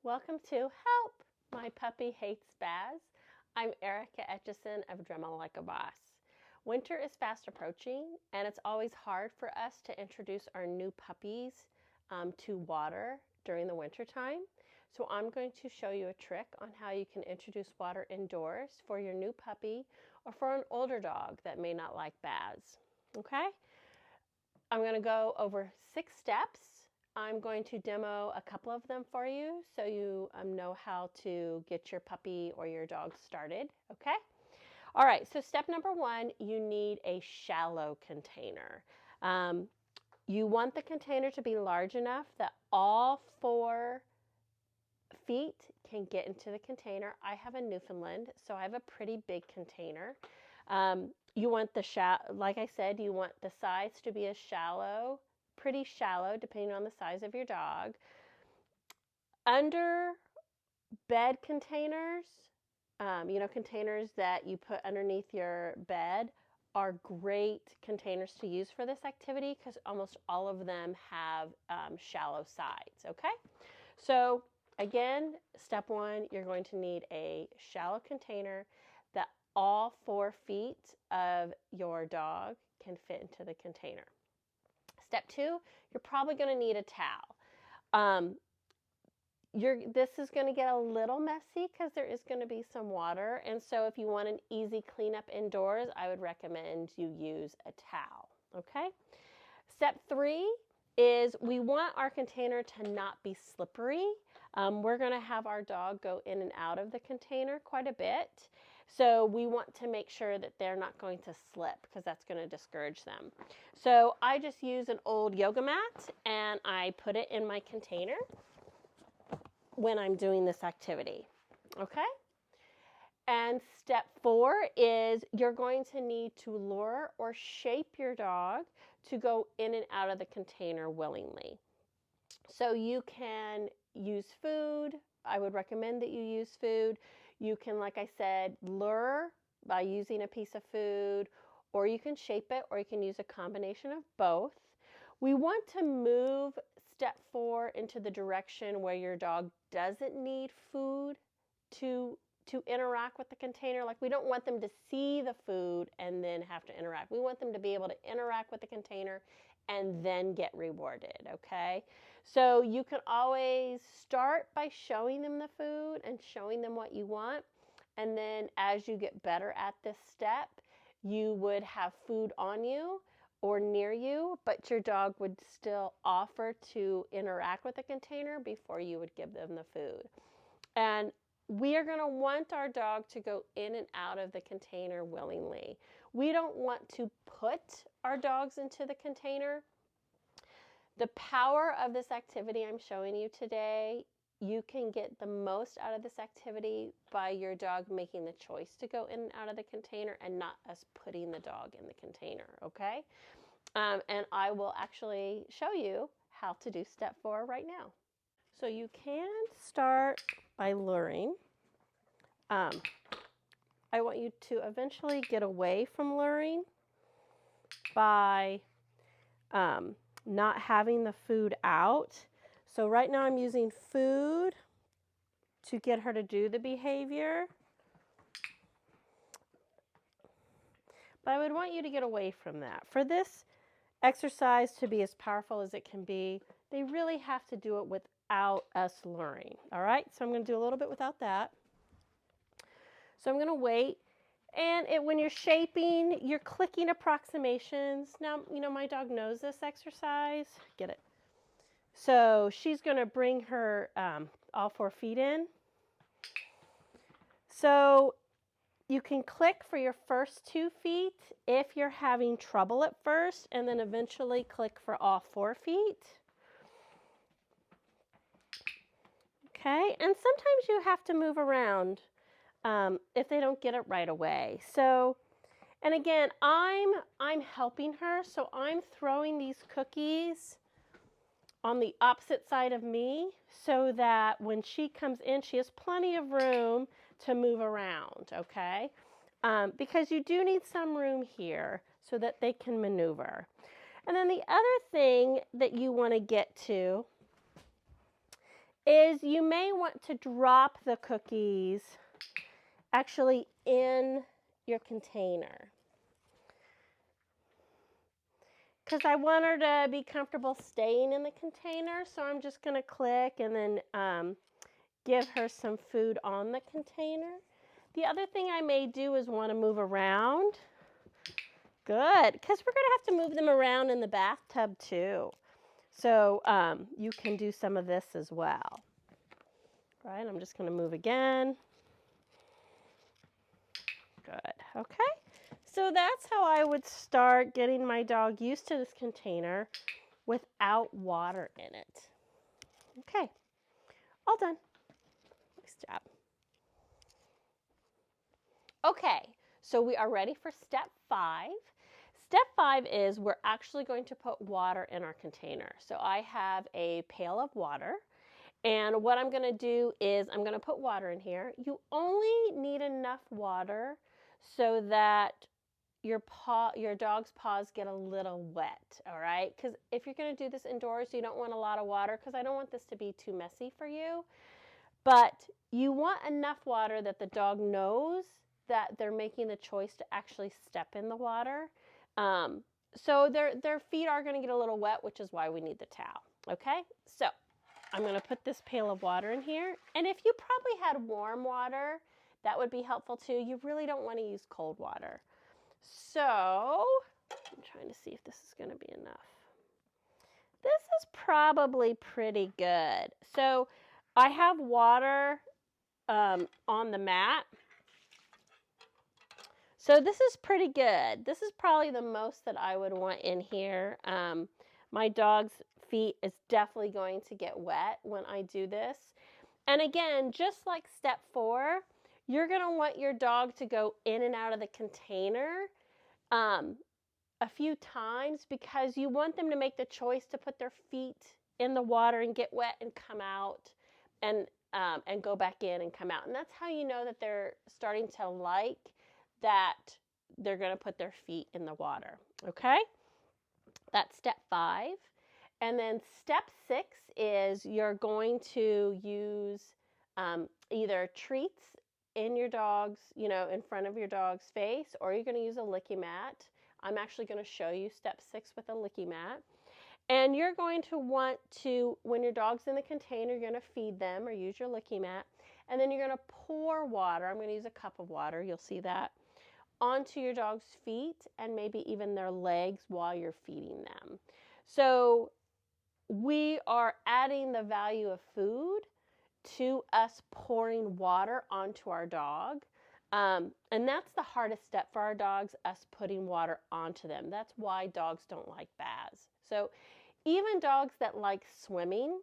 Welcome to Help! My Puppy Hates Baths. I'm Erica Etchison of Dremel Like a Boss. Winter is fast approaching, and it's always hard for us to introduce our new puppies to water during the winter time. So I'm going to show you a trick on how you can introduce water indoors for your new puppy or for an older dog that may not like baths. Okay? I'm going to go over 6 steps. I'm going to demo a couple of them for you so you know how to get your puppy or your dog started, okay? All right, so step number 1, you need a shallow container. You want the container to be large enough that all 4 feet can get into the container. I have a Newfoundland, so I have a pretty big container. You want like I said, you want the sides to be as shallow, pretty shallow, depending on the size of your dog. Under bed containers, containers that you put underneath your bed are great containers to use for this activity because almost all of them have shallow sides, okay? So again, step 1, you're going to need a shallow container that all 4 feet of your dog can fit into the container. Step 2, you're probably going to need a towel. This is going to get a little messy because there is going to be some water, and so if you want an easy cleanup indoors, I would recommend you use a towel, okay? Step 3 is we want our container to not be slippery. We're going to have our dog go in and out of the container quite a bit. So we want to make sure that they're not going to slip because that's going to discourage them. So I just use an old yoga mat and I put it in my container when I'm doing this activity, okay? And step 4 is you're going to need to lure or shape your dog to go in and out of the container willingly. So you can use food. I would recommend that you use food. You can, like I said, lure by using a piece of food, or you can shape it, or you can use a combination of both. We want to move step 4 into the direction where your dog doesn't need food to interact with the container. Like, we don't want them to see the food and then have to interact. We want them to be able to interact with the container and then get rewarded, okay? So you can always start by showing them the food and showing them what you want. And then as you get better at this step, you would have food on you or near you, but your dog would still offer to interact with the container before you would give them the food. And we are going to want our dog to go in and out of the container willingly. We don't want to put our dogs into the container. The power of this activity I'm showing you today, you can get the most out of this activity by your dog making the choice to go in and out of the container and not us putting the dog in the container, okay? And I will actually show you how to do step 4 right now. So you can start by luring. I want you to eventually get away from luring by not having the food out. So right now I'm using food to get her to do the behavior. But I would want you to get away from that. For this exercise to be as powerful as it can be, they really have to do it without us luring. All right, so I'm going to do a little bit without that. So I'm going to wait. And when you're shaping, you're clicking approximations. Now, my dog knows this exercise. Get it? So she's going to bring her all 4 feet in. So you can click for your first 2 feet if you're having trouble at first, and then eventually click for all 4 feet. Okay, and sometimes you have to move around if they don't get it right away. So, and again, I'm helping her, so I'm throwing these cookies on the opposite side of me so that when she comes in, she has plenty of room to move around, okay? Because you do need some room here so that they can maneuver. And then the other thing that you want to get to is you may want to drop the cookies actually in your container. Because I want her to be comfortable staying in the container, so I'm just going to click and then give her some food on the container. The other thing I may do is want to move around. Good, because we're going to have to move them around in the bathtub too. So you can do some of this as well. Right, I'm just going to move again. Good, okay. So that's how I would start getting my dog used to this container without water in it. Okay, all done. Nice job. Okay, so we are ready for step 5. Step 5 is we're actually going to put water in our container. So I have a pail of water, and what I'm going to do is I'm going to put water in here. You only need enough water so that your dog's paws get a little wet, all right? Because if you're going to do this indoors, you don't want a lot of water, because I don't want this to be too messy for you. But you want enough water that the dog knows that they're making the choice to actually step in the water. So their feet are going to get a little wet, which is why we need the towel, okay? So I'm going to put this pail of water in here. And if you probably had warm water, that would be helpful too. You really don't want to use cold water. So I'm trying to see if this is going to be enough. This is probably pretty good. So I have water on the mat. So this is pretty good. This is probably the most that I would want in here. My dog's feet is definitely going to get wet when I do this. And again, just like step 4, you're going to want your dog to go in and out of the container a few times, because you want them to make the choice to put their feet in the water and get wet and come out and go back in and come out. And that's how you know that they're starting to like that they're going to put their feet in the water. Okay? That's step 5. And then step 6 is you're going to use either treats in your dog's, in front of your dog's face, or you're going to use a licky mat. I'm actually going to show you step 6 with a licky mat. And you're going to want to, when your dog's in the container, you're going to feed them or use your licky mat. And then you're going to pour water. I'm going to use a cup of water. You'll see that onto your dog's feet and maybe even their legs while you're feeding them. So we are adding the value of food to us pouring water onto our dog. And that's the hardest step for our dogs, us putting water onto them. That's why dogs don't like baths. So even dogs that like swimming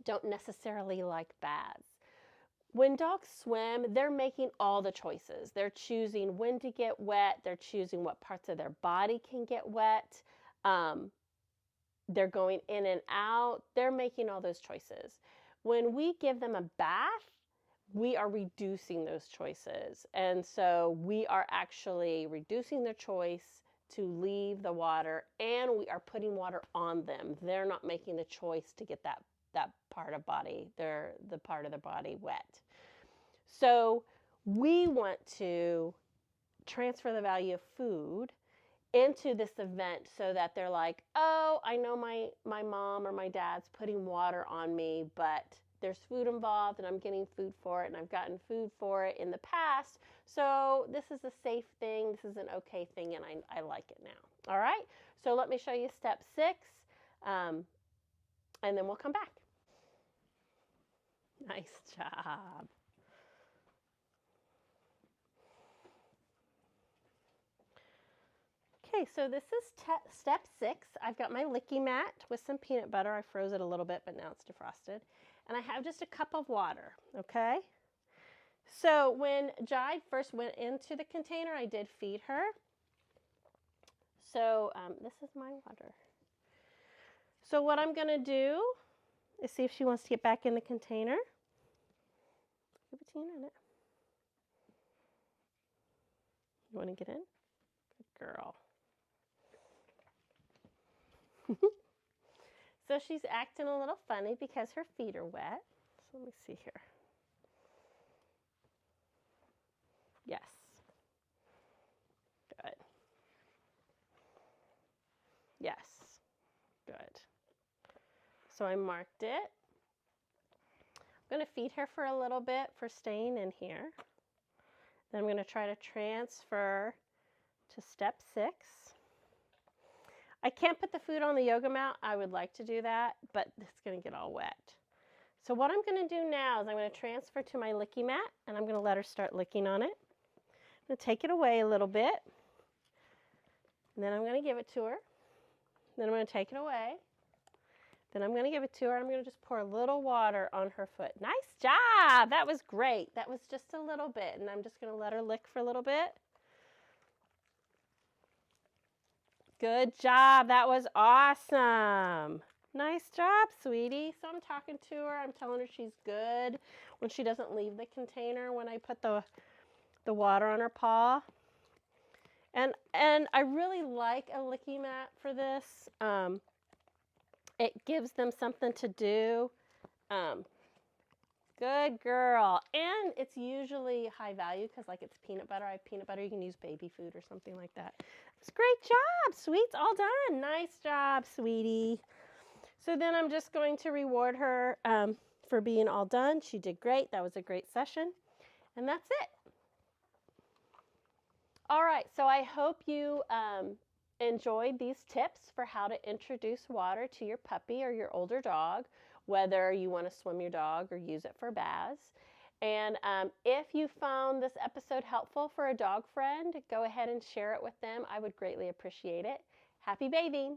don't necessarily like baths. When dogs swim, they're making all the choices. They're choosing when to get wet. They're choosing what parts of their body can get wet. They're going in and out. They're making all those choices. When we give them a bath, we are reducing those choices. And so we are actually reducing their choice to leave the water, and we are putting water on them. They're not making the choice to get that part of the part of the body wet. So we want to transfer the value of food into this event so that they're like, oh, I know my mom or my dad's putting water on me, but there's food involved and I'm getting food for it, and I've gotten food for it in the past. So this is a safe thing. This is an okay thing, and I like it now. All right. So let me show you step 6, and then we'll come back. Nice job. Okay, so this is step 6. I've got my licky mat with some peanut butter. I froze it a little bit, but now it's defrosted. And I have just a cup of water, okay? So when Jai first went into the container, I did feed her. So this is my water. So what I'm going to do is see if she wants to get back in the container. Give it to you in a minute. You want to get in? Good girl. So she's acting a little funny because her feet are wet. So let me see here. Yes. Good. Yes. Good. So I marked it. I'm going to feed her for a little bit for staying in here. Then I'm going to try to transfer to step 6. I can't put the food on the yoga mat. I would like to do that, but it's going to get all wet. So what I'm going to do now is I'm going to transfer to my licky mat, and I'm going to let her start licking on it. I'm going to take it away a little bit, and then I'm going to give it to her. Then I'm going to take it away. Then I'm going to give it to her. I'm going to just pour a little water on her foot. Nice job. That was great. That was just a little bit, and I'm just going to let her lick for a little bit. Good job. That was awesome. Nice job, sweetie. So I'm talking to her. I'm telling her she's good when she doesn't leave the container when I put the water on her paw. And I really like a licky mat for this. It gives them something to do. Good girl. And it's usually high value because like it's peanut butter. I have peanut butter. You can use baby food or something like that. It's a great job, sweets. All done. Nice job, sweetie. So then I'm just going to reward her for being all done. She did great. That was a great session. And that's it. All right. So I hope you enjoyed these tips for how to introduce water to your puppy or your older dog, whether you want to swim your dog or use it for baths. And if you found this episode helpful for a dog friend, go ahead and share it with them. I would greatly appreciate it. Happy bathing!